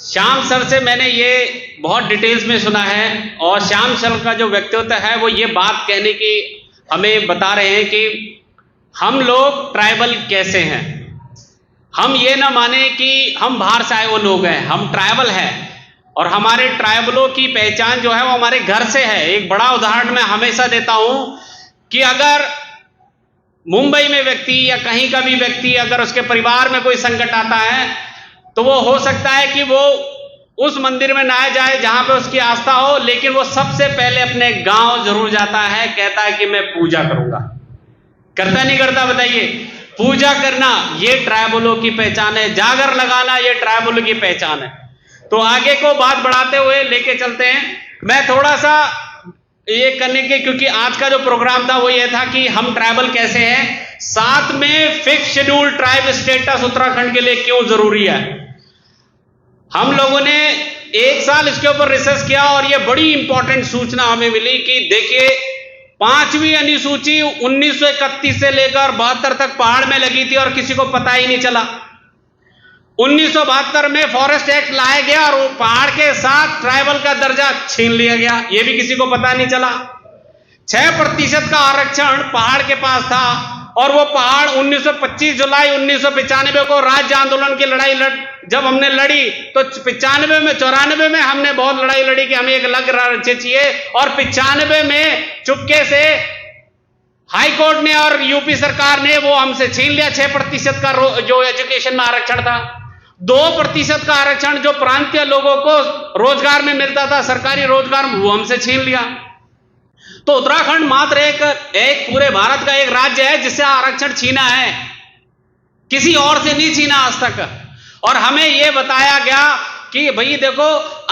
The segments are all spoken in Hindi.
श्याम सर से मैंने ये बहुत डिटेल्स में सुना है, और श्याम सर का जो व्यक्तित्व है वो ये बात कहने की हमें बता रहे हैं कि हम लोग ट्राइबल कैसे हैं। हम ये ना माने कि हम बाहर से आए वो लोग हैं, हम ट्राइबल हैं, और हमारे ट्राइबलों की पहचान जो है वो हमारे घर से है। एक बड़ा उदाहरण मैं हमेशा देता हूं कि अगर मुंबई में व्यक्ति या कहीं का भी व्यक्ति अगर उसके परिवार में कोई संकट आता है तो वो हो सकता है कि वो उस मंदिर में ना जाए जहां पे उसकी आस्था हो, लेकिन वो सबसे पहले अपने गांव जरूर जाता है, कहता है कि मैं पूजा करूंगा। करता नहीं करता बताइए? पूजा करना ये ट्राइबलों की पहचान है, जागर लगाना ये ट्राइबलों की पहचान है। तो आगे को बात बढ़ाते हुए लेके चलते हैं। मैं थोड़ा सा ये करने के, क्योंकि आज का जो प्रोग्राम था वो ये था कि हम ट्राइबल कैसे हैं, साथ में fifth schedule tribe status Uttarakhand के लिए क्यों जरूरी है। हम लोगों ने एक साल इसके ऊपर रिसर्च किया और ये बड़ी इंपॉर्टेंट सूचना हमें मिली कि देखिए 5वीं अनुसूची 1931 से लेकर 72 तक पहाड़ में लगी थी और किसी को पता ही नहीं चला। 1972 में फॉरेस्ट एक्ट लाया गया और वो पहाड़ के साथ ट्राइबल का दर्जा छीन लिया गया, ये भी किसी को पता नहीं चला। 6% का आरक्षण पहाड़ के पास था और वो पहाड़ 25 जुलाई 1995 को राज्य आंदोलन की लड़ाई जब हमने लड़ी तो 95 में 94 में हमने बहुत लड़ाई लड़ी कि हमें एक अलग राज्य चाहिए, और 95 में चुपके से हाई कोर्ट ने और यूपी सरकार ने वो हमसे छीन लिया 6% का जो एजुकेशन में आरक्षण था। 2% का आरक्षण जो प्रांतीय लोगों को रोजगार में मिलता था, सरकारी रोजगार, वो हमसे छीन लिया। तो उत्तराखंड मात्र एक पूरे भारत का एक राज्य है जिससे आरक्षण छीना है, किसी और से नहीं छीना आज तक। और हमें यह बताया गया कि भाई देखो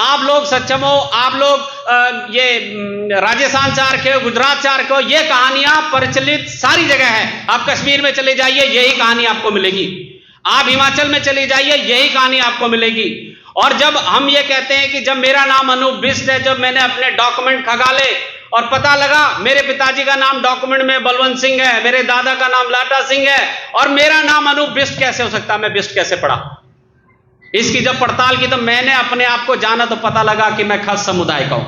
आप लोग सक्षम हो, आप लोग ये राजस्थान से आके हो, गुजरात से आके हो, ये कहानियां प्रचलित सारी जगह है। आप कश्मीर में चले जाइए यही कहानी आपको मिलेगी, आप हिमाचल में चले जाइए यही कहानी आपको मिलेगी। और जब हम ये कहते हैं कि जब मेरा नाम अनूप बिष्ट है, जब मैंने अपने डॉक्यूमेंट खगाले और पता लगा मेरे पिताजी का नाम डॉक्यूमेंट में बलवंत सिंह है, मेरे दादा का नाम लाटा सिंह है, और मेरा नाम अनूप बिष्ट कैसे हो सकता, मैं बिष्ट कैसे पढ़ा। इसकी जब पड़ताल की तो मैंने अपने आप को जाना तो पता लगा कि मैं खस समुदाय का हूं।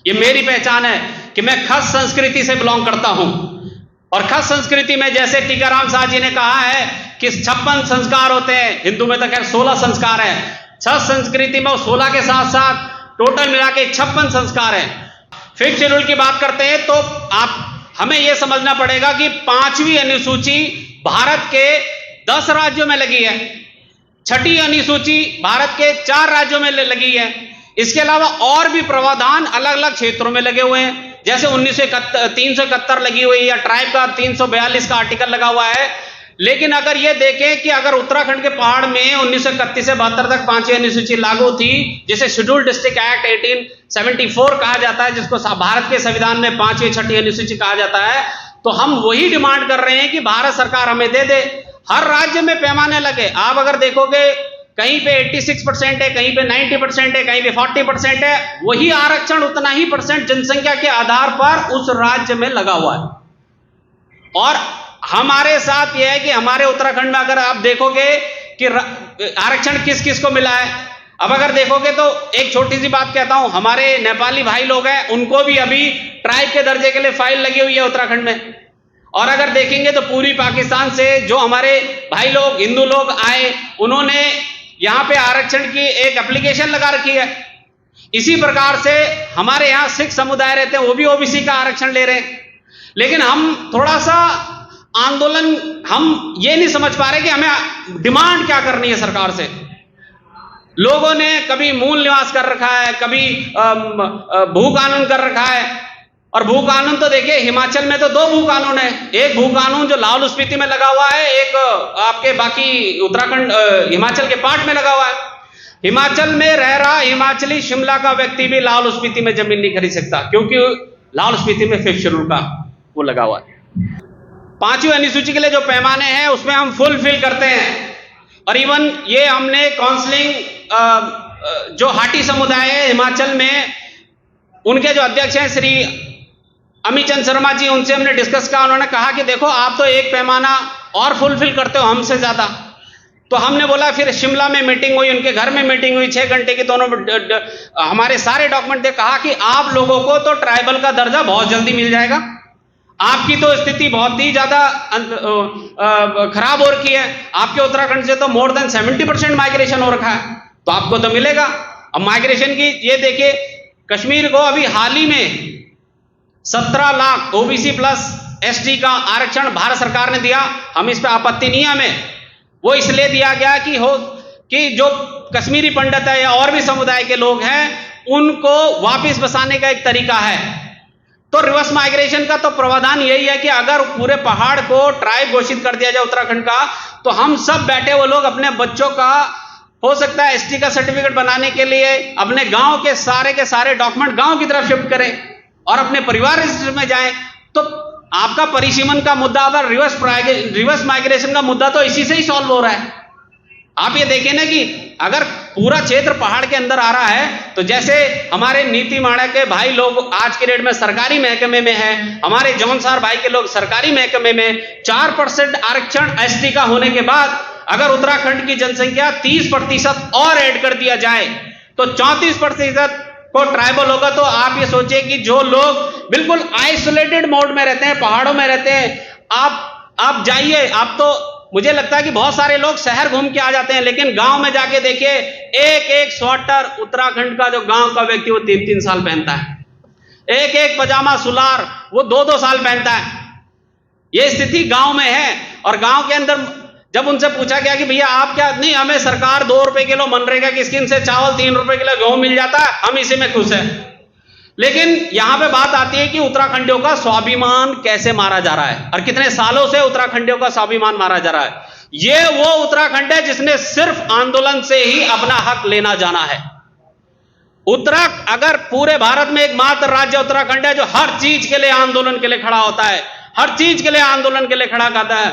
ये मेरी पहचान है कि मैं खस संस्कृति से बिलोंग करता हूं। और खस संस्कृति में जैसे टीकाराम साहब जी ने कहा है कि 56 संस्कार होते हैं, हिंदू में तो खैर 16 संस्कार है, 6 संस्कृति में 16 के साथ साथ टोटल मिला के 56 संस्कार है। फिफ्थ शेड्यूल की बात करते हैं तो हमें यह समझना पड़ेगा कि 5वीं अनुसूची भारत के 10 राज्यों में लगी है, 6ठी अनुसूची भारत के 4 राज्यों में लगी है। इसके अलावा और भी प्रावधान अलग अलग क्षेत्रों में लगे हुए हैं, जैसे 371 लगी हुई है, या ट्राइब का 342 का आर्टिकल लगा हुआ है। लेकिन अगर ये देखें कि अगर उत्तराखंड के पहाड़ में 1931 से 72 तक 5वीं अनुसूची लागू थी, जिसे शेड्यूल डिस्ट्रिक्ट एक्ट 1874 कहा जाता है, जिसको भारत के संविधान में 5वीं 6ठी अनुसूची कहा जाता है, तो हम वही डिमांड कर रहे हैं कि भारत सरकार हमें दे दे, हर राज्य में पैमाने लगे। आप अगर देखोगे कहीं पे 86% है, कहीं पे 90% है, कहीं पे 40% है, वही आरक्षण उतना ही परसेंट जनसंख्या के आधार पर उस राज्य में लगा हुआ है। और हमारे साथ यह है कि हमारे उत्तराखंड में अगर आप देखोगे कि आरक्षण किस किस को मिला है, अब अगर देखोगे तो एक छोटी सी बात कहता हूं, हमारे नेपाली भाई लोग हैं, उनको भी अभी ट्राइब के दर्जे के लिए फाइल लगी हुई है उत्तराखंड में। और अगर देखेंगे तो पूरी पाकिस्तान से जो हमारे भाई लोग हिंदू लोग आए, उन्होंने यहां पे आरक्षण की एक एप्लीकेशन लगा रखी है। इसी प्रकार से हमारे यहां सिख समुदाय रहते हैं, वो भी ओबीसी का आरक्षण ले रहे हैं। लेकिन हम थोड़ा सा आंदोलन, हम ये नहीं समझ पा रहे कि हमें डिमांड क्या करनी है सरकार से। लोगों ने कभी मूल निवास कर रखा है, कभी भू कानून कर रखा है। और भू कानून तो देखिए हिमाचल में तो 2 भू कानून है, एक भू कानून जो लाहौल स्पीति में लगा हुआ है, एक आपके बाकी उत्तराखंड हिमाचल के पार्ट में लगा हुआ है। हिमाचल में रह रहा हिमाचली शिमला का व्यक्ति भी लाहौल स्पीति में जमीन नहीं खरीद सकता, क्योंकि लाहौल स्पीति में फिफ्थ शेड्यूल का वो लगा हुआ है। 5वीं अनुसूची के लिए जो पैमाने हैं उसमें हम फुलफिल करते हैं। और इवन ये हमने काउंसलिंग जो हाटी समुदाय है हिमाचल में, उनके जो अध्यक्ष हैं श्री अमीचंद शर्मा जी, उनसे हमने डिस्कस किया। उन्होंने कहा कि देखो आप तो एक पैमाना और फुलफिल करते हो हमसे ज्यादा, तो हमने बोला, फिर शिमला में मीटिंग हुई, उनके घर में मीटिंग हुई 6 घंटे की, दोनों हमारे सारे डॉक्यूमेंट दे, कहा कि आप लोगों को तो ट्राइबल का दर्जा बहुत जल्दी मिल जाएगा, आपकी तो स्थिति बहुत ही ज्यादा खराब हो रखी है, आपके उत्तराखंड से तो मोर देन 70% माइग्रेशन हो रखा है, तो आपको तो मिलेगा। अब माइग्रेशन की ये देखिए, कश्मीर को अभी हाल ही में 17 लाख ओबीसी प्लस एसटी का आरक्षण भारत सरकार ने दिया। हम इस पे आपत्ति नहीं है हमें, वो इसलिए दिया गया कि जो कश्मीरी पंडित है या और भी समुदाय के लोग हैं उनको वापस बसाने का एक तरीका है। तो रिवर्स माइग्रेशन का तो प्रावधान यही है कि अगर पूरे पहाड़ को ट्राइब घोषित कर दिया जाए उत्तराखंड का, तो हम सब बैठे वो लोग अपने बच्चों का, हो सकता है एसटी का सर्टिफिकेट बनाने के लिए अपने गांव के सारे डॉक्यूमेंट गांव की तरफ शिफ्ट करें और अपने परिवार रजिस्टर में जाएं। तो आपका परिसीमन का मुद्दा, अगर रिवर्स माइग्रेशन का मुद्दा तो इसी से ही सॉल्व हो रहा है। आप ये देखें ना कि अगर पूरा क्षेत्र पहाड़ के अंदर आ रहा है, तो जैसे हमारे नीति माड़ा के भाई लोग आज के डेट में सरकारी महकमे में है, हमारे जौनसार भाई के लोग सरकारी महकमे में, 4% आरक्षण एसटी का होने के बाद अगर उत्तराखंड की जनसंख्या 30% और ऐड कर दिया जाए तो 34% को ट्राइबल होगा। तो आप ये सोचिए कि जो लोग बिल्कुल आइसोलेटेड मोड में रहते हैं, पहाड़ों में रहते हैं, आप जाइए, आप तो मुझे लगता है कि बहुत सारे लोग शहर घूम के आ जाते हैं, लेकिन गांव में जाके देखिए, एक स्वेटर उत्तराखंड का जो गांव का व्यक्ति वो 3-3 साल पहनता है, एक पजामा सुलार वो 2-2 साल पहनता है। ये स्थिति गांव में है। और गांव के अंदर जब उनसे पूछा गया कि भैया आप क्या, नहीं हमें सरकार 2 रुपए किलो मनरेगा की स्कीम से चावल, 3 रुपए किलो गेहूं मिल जाता है, हम इसी में खुश है। लेकिन यहां पे बात आती है कि उत्तराखंडियों का स्वाभिमान कैसे मारा जा रहा है और कितने सालों से उत्तराखंडियों का स्वाभिमान मारा जा रहा है। ये वो उत्तराखंड है जिसने सिर्फ आंदोलन से ही अपना हक लेना जाना है। अगर पूरे भारत में एकमात्र राज्य उत्तराखंड है जो हर चीज के लिए आंदोलन के लिए खड़ा होता है, हर चीज के लिए आंदोलन के लिए खड़ा करता है।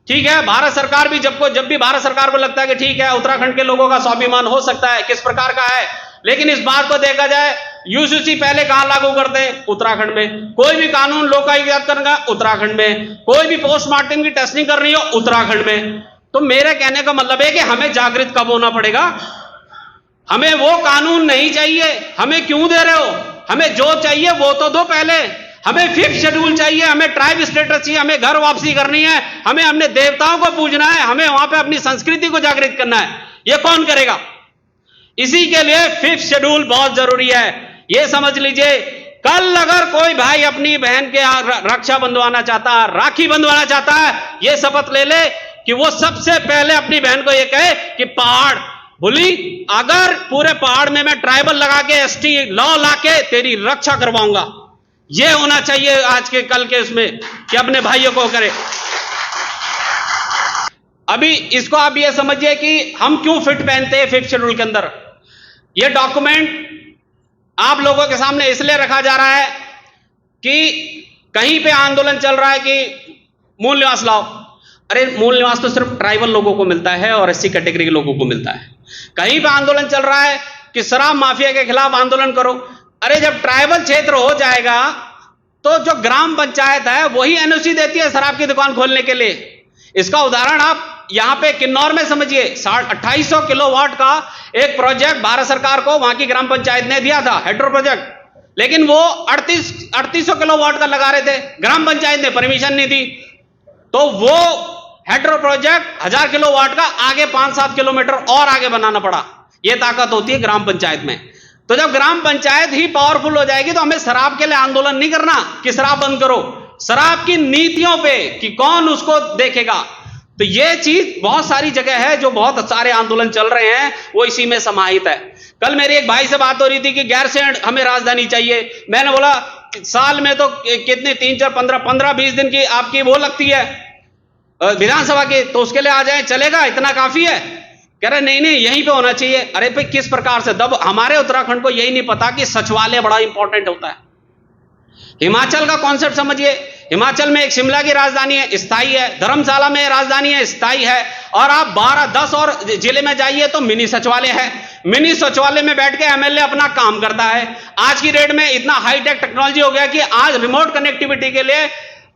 ठीक है, भारत सरकार भी जब भी भारत सरकार को लगता है कि ठीक है उत्तराखंड के लोगों का स्वाभिमान हो सकता है, किस प्रकार का है, लेकिन इस बात को देखा जाए, यूसीसी पहले कहां लागू करते हैं? उत्तराखंड में। कोई भी कानून लोकायुक्त करना उत्तराखंड में, कोई भी पोस्टमार्टम की टेस्टिंग करनी हो उत्तराखंड में। तो मेरे कहने का मतलब है कि हमें जागृत कब होना पड़ेगा? हमें वो कानून नहीं चाहिए, हमें क्यों दे रहे हो? हमें जो चाहिए वो तो दो पहले। हमें 5th शेड्यूल चाहिए, हमें ट्राइब स्टेटस चाहिए, हमें घर वापसी करनी है, हमें अपने देवताओं को पूजना है, हमें वहां पे अपनी संस्कृति को जागृत करना है। ये कौन करेगा? इसी के लिए 5th शेड्यूल बहुत जरूरी है। ये समझ लीजिए, कल अगर कोई भाई अपनी बहन के रक्षा बंधवाना चाहता है, राखी बंधवाना चाहता है, ये शपथ ले ले कि वो सबसे पहले अपनी बहन को ये कहे कि पहाड़ बोली, अगर पूरे पहाड़ में मैं ट्राइबल लगा के एसटी लॉ लाके तेरी रक्षा करवाऊंगा। ये होना चाहिए आज के कल के उसमें कि अपने भाइयों को करे। अभी इसको आप ये समझिए कि हम क्यों फिट पहनते हैं 5th शेड्यूल के अंदर। ये डॉक्यूमेंट आप लोगों के सामने इसलिए रखा जा रहा है कि कहीं पे आंदोलन चल रहा है कि मूल निवास लाओ। अरे मूल निवास तो सिर्फ ट्राइबल लोगों को मिलता है और एससी कैटेगरी के लोगों को मिलता है। कहीं पे आंदोलन चल रहा है कि शराब माफिया के खिलाफ आंदोलन करो। अरे जब ट्राइबल क्षेत्र हो जाएगा तो जो ग्राम पंचायत है वही एनओसी देती है शराब की दुकान खोलने के लिए। इसका उदाहरण आप यहां पे किन्नौर में समझिए, 2800 किलोवाट का एक प्रोजेक्ट भारत सरकार को वहां की ग्राम पंचायत ने दिया था, हाइड्रो प्रोजेक्ट, लेकिन वो 3800 किलोवाट का लगा रहे थे, ग्राम पंचायत ने परमिशन नहीं दी। तो वो हाइड्रो प्रोजेक्ट 1000 किलोवाट का आगे 5-7 किलोमीटर और आगे बनाना पड़ा। ये ताकत होती है ग्राम पंचायत में। तो जब ग्राम पंचायत ही पावरफुल हो जाएगी तो हमें शराब के लिए आंदोलन नहीं करना कि शराब बंद करो, शराब की नीतियों पे कि कौन उसको देखेगा। तो ये चीज बहुत सारी जगह है जो बहुत सारे आंदोलन चल रहे हैं, वो इसी में समाहित है। कल मेरी एक भाई से बात हो रही थी कि गैरसैंण हमें राजधानी चाहिए। मैंने बोला साल में तो कितने 3-4-15-20 दिन की आपकी वो लगती है विधानसभा की, तो उसके लिए आ जाए, चलेगा, इतना काफी है? कह रहे नहीं यहीं पे होना चाहिए। अरे भाई किस प्रकार से? तब हमारे उत्तराखंड को यही नहीं पता कि सचिवालय बड़ा इंपॉर्टेंट होता है। हिमाचल का कॉन्सेप्ट समझिए, हिमाचल में एक शिमला की राजधानी है, स्थायी है, धर्मशाला में राजधानी है, स्थायी है, और आप 12-10 और जिले में जाइए तो मिनी सचिवालय है। मिनी सचिवालय में बैठ के एमएलए अपना काम करता है। आज की डेट में इतना हाईटेक टेक्नोलॉजी हो गया कि आज रिमोट कनेक्टिविटी के लिए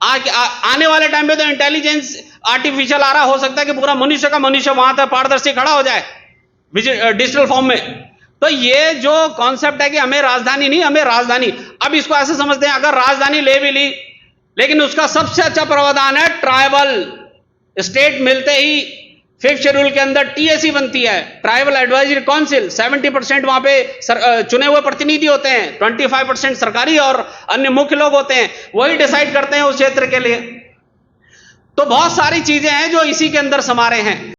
आने वाले टाइम पे तो इंटेलिजेंस आर्टिफिशियल आ रहा, हो सकता है कि पूरा मनुष्य का मनुष्य वहां तक पारदर्शी खड़ा हो जाए डिजिटल फॉर्म में। तो ये जो कॉन्सेप्ट है कि हमें राजधानी नहीं, हमें राजधानी, अब इसको ऐसे समझते हैं अगर राजधानी ले भी ली, लेकिन उसका सबसे अच्छा प्रावधान है ट्राइबल स्टेट मिलते ही 5th शेड्यूल के अंदर टीएसी बनती है, ट्राइबल एडवाइजरी काउंसिल। 70% वहां पे चुने हुए प्रतिनिधि होते हैं, 25% सरकारी और अन्य मुख्य लोग होते हैं, वही डिसाइड करते हैं उस क्षेत्र के लिए। तो बहुत सारी चीजें हैं जो इसी के अंदर समारे हैं।